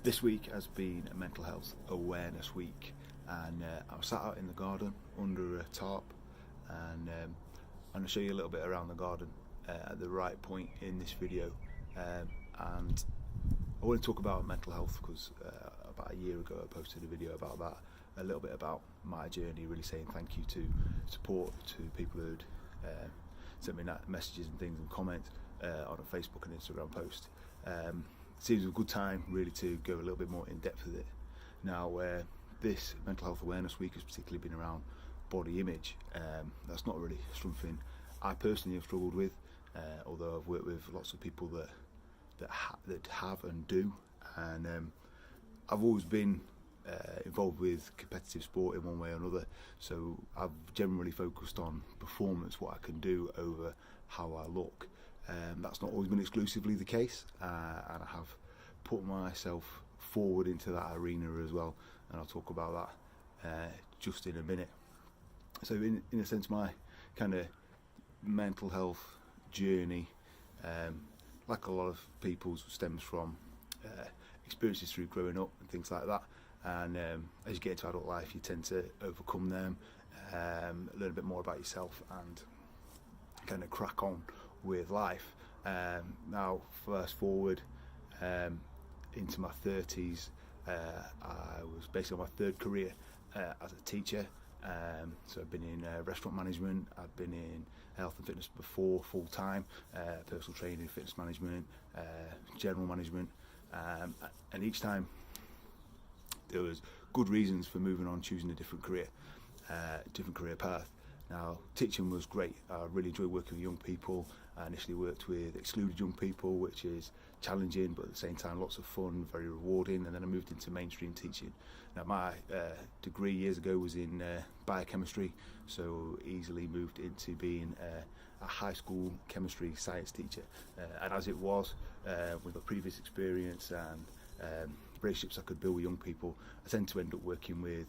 This week has been a mental health awareness week, and I was sat out in the garden under a tarp, and I'm going to show you a little bit around the garden at the right point in this video. And I want to talk about mental health because about a year ago I posted a video about that, a little bit about my journey, really saying thank you to support to people who'd sent me messages and things and comments on a Facebook and Instagram post. Seems a good time really to go a little bit more in depth with it. Now this mental health awareness week has particularly been around body image. That's not really something I personally have struggled with, although I've worked with lots of people that have and do, and I've always been involved with competitive sport in one way or another, so I've generally focused on performance, what I can do, over how I look. That's not always been exclusively the case, and I have put myself forward into that arena as well, and I'll talk about that just in a minute. So in a sense, my kind of mental health journey, like a lot of people's, stems from experiences through growing up and things like that, and as you get into adult life you tend to overcome them, learn a bit more about yourself and kind of crack on with life. Now fast forward into my 30s, I was basically on my third career as a teacher. So I've been in restaurant management, I've been in health and fitness before full time, personal training, fitness management, general management, and each time there was good reasons for moving on, choosing a different career path. Now, teaching was great. I really enjoyed working with young people. I initially worked with excluded young people, which is challenging, but at the same time lots of fun, very rewarding. And then I moved into mainstream teaching. Now, my degree years ago was in biochemistry, so easily moved into being a high school chemistry science teacher. And as it was, with my previous experience and relationships I could build with young people, I tend to end up working with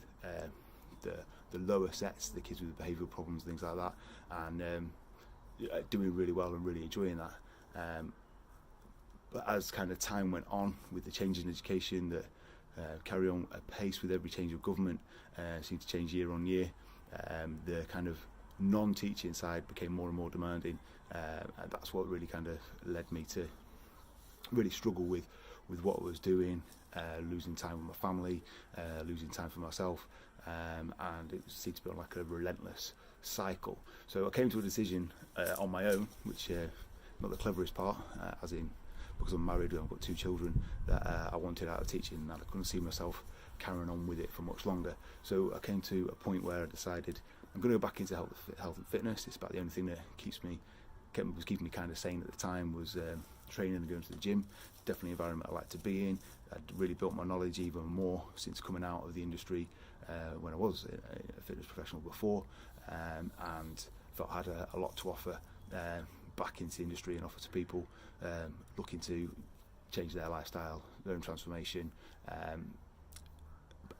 the lower sets, the kids with behavioural problems, things like that, and doing really well and really enjoying that. But as kind of time went on, with the change in education that carry on at pace with every change of government, seemed to change year on year, the kind of non-teaching side became more and more demanding, and that's what really kind of led me to really struggle with what I was doing, losing time with my family, losing time for myself, and it seemed to be on like a relentless cycle. So I came to a decision on my own, which not the cleverest part, as in because I'm married and I've got 2 children, that I wanted out of teaching, and I couldn't see myself carrying on with it for much longer. So I came to a point where I decided I'm going to go back into health and fitness. It's about the only thing that was keeping me kind of sane at the time, was training and going to the gym. Definitely an environment I like to be in. I'd really built my knowledge even more since coming out of the industry when I was a fitness professional before, and felt I had a lot to offer back into the industry and offer to people looking to change their lifestyle, their own transformation,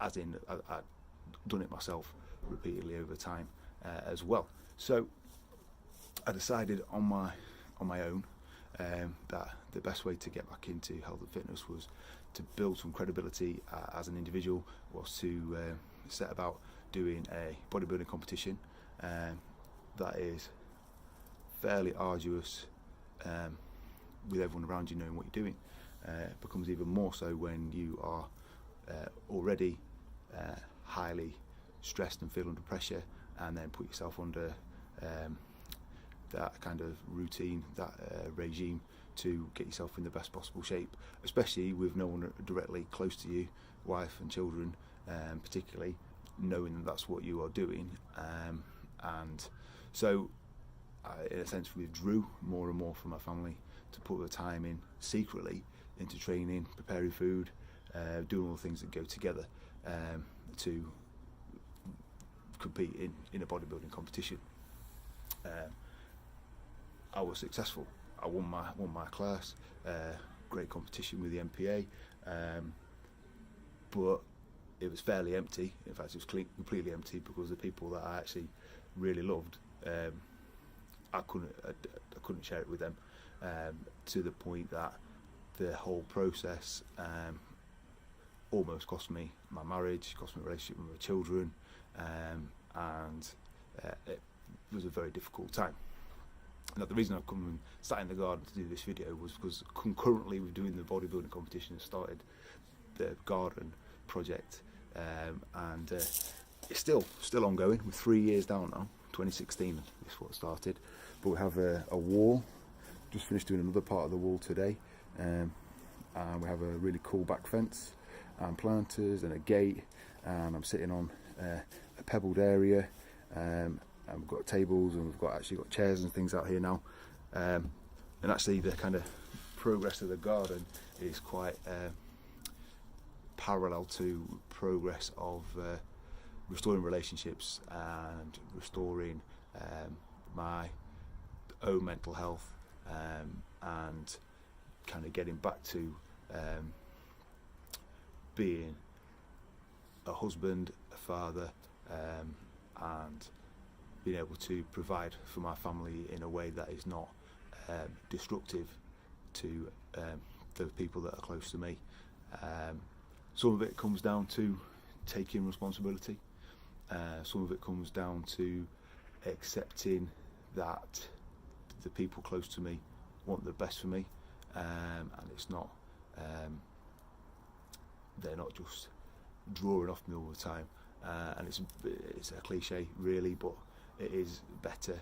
as in I'd done it myself repeatedly over time as well. So I decided on my own that the best way to get back into health and fitness was to build some credibility as an individual, was to set about doing a bodybuilding competition that is fairly arduous, with everyone around you knowing what you're doing. It becomes even more so when you are already highly stressed and feel under pressure, and then put yourself under that kind of routine, that regime, to get yourself in the best possible shape, especially with no one directly close to you, wife and children, particularly, knowing that that's what you are doing. And so I, in a sense, withdrew more and more from my family to put the time in secretly into training, preparing food, doing all the things that go together to compete in a bodybuilding competition. I was successful. I won my class, great competition with the MPA, but it was fairly empty. In fact, it was completely empty, because the people that I actually really loved, I couldn't share it with them, to the point that the whole process almost cost me my marriage, cost me a relationship with my children, and it was a very difficult time. Now, the reason I've come and sat in the garden to do this video was because concurrently with doing the bodybuilding competition, I started the garden project, and it's still ongoing. We're 3 years down now. 2016 is what started, but we have a wall. Just finished doing another part of the wall today, and we have a really cool back fence and planters and a gate, and I'm sitting on a pebbled area, and we've got tables, and we've actually got chairs and things out here now, and actually the kind of progress of the garden is quite parallel to progress of restoring relationships and restoring my own mental health, and kind of getting back to being a husband, a father, and being able to provide for my family in a way that is not destructive to the people that are close to me. Some of it comes down to taking responsibility. Some of it comes down to accepting that the people close to me want the best for me, and it's not they're not just drawing off me all the time, and it's a cliche really, but it is better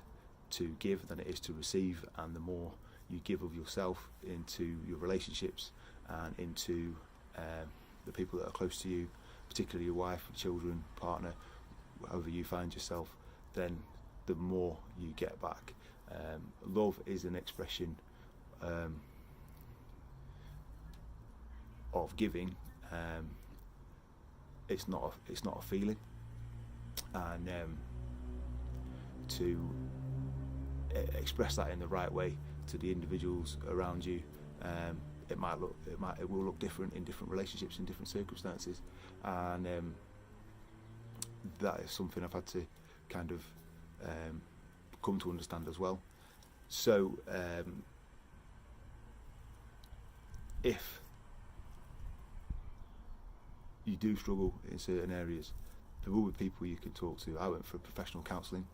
to give than it is to receive, and the more you give of yourself into your relationships and into the people that are close to you, particularly your wife, children, partner, however you find yourself, then the more you get back. Love is an expression of giving. It's not a feeling, and to express that in the right way to the individuals around you, it will look different in different relationships, in different circumstances, and that is something I've had to kind of come to understand as well. So if you do struggle in certain areas, there will be people you can talk to. I went for professional counselling,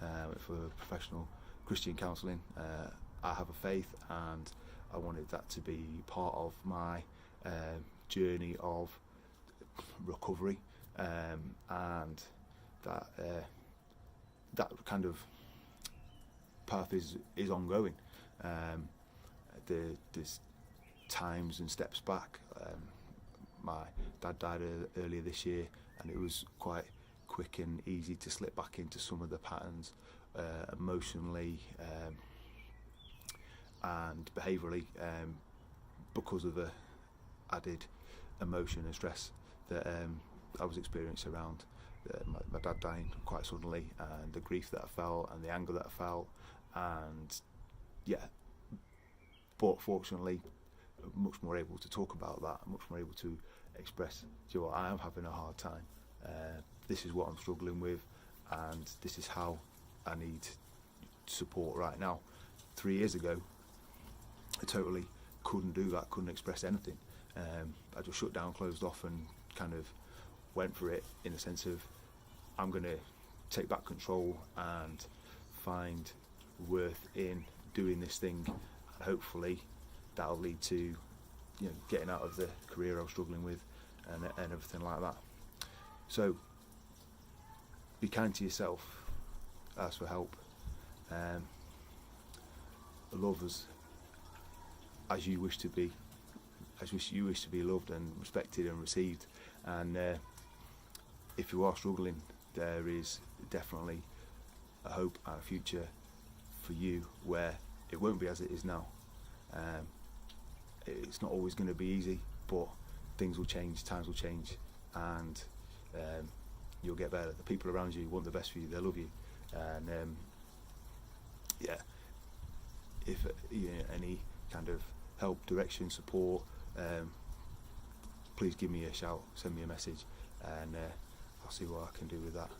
I went for professional Christian counselling. I have a faith, and I wanted that to be part of my journey of recovery, and that kind of path is ongoing. There's times and steps back. My dad died earlier this year, and it was quite quick and easy to slip back into some of the patterns emotionally and behaviourally, because of the added emotion and stress that I was experiencing around my dad dying quite suddenly, and the grief that I felt and the anger that I felt, and but fortunately much more able to talk about that, much more able to express, do you know what, I am having a hard time, this is what I'm struggling with, and this is how I need support right now. 3 years ago I totally couldn't do that, couldn't express anything. I just shut down, closed off, and kind of went for it in the sense of, I'm going to take back control and find worth in doing this thing, and hopefully that'll lead to, you know, getting out of the career I was struggling with and everything like that. So be kind to yourself, ask for help, love as you wish to be, you wish to be loved and respected and received. And if you are struggling, there is definitely a hope and a future for you where it won't be as it is now. It's not always going to be easy, but things will change, times will change, and you'll get better. The people around you want the best for you, they love you, and if any kind of help, direction, support, please give me a shout, send me a message, and I'll see what I can do with that.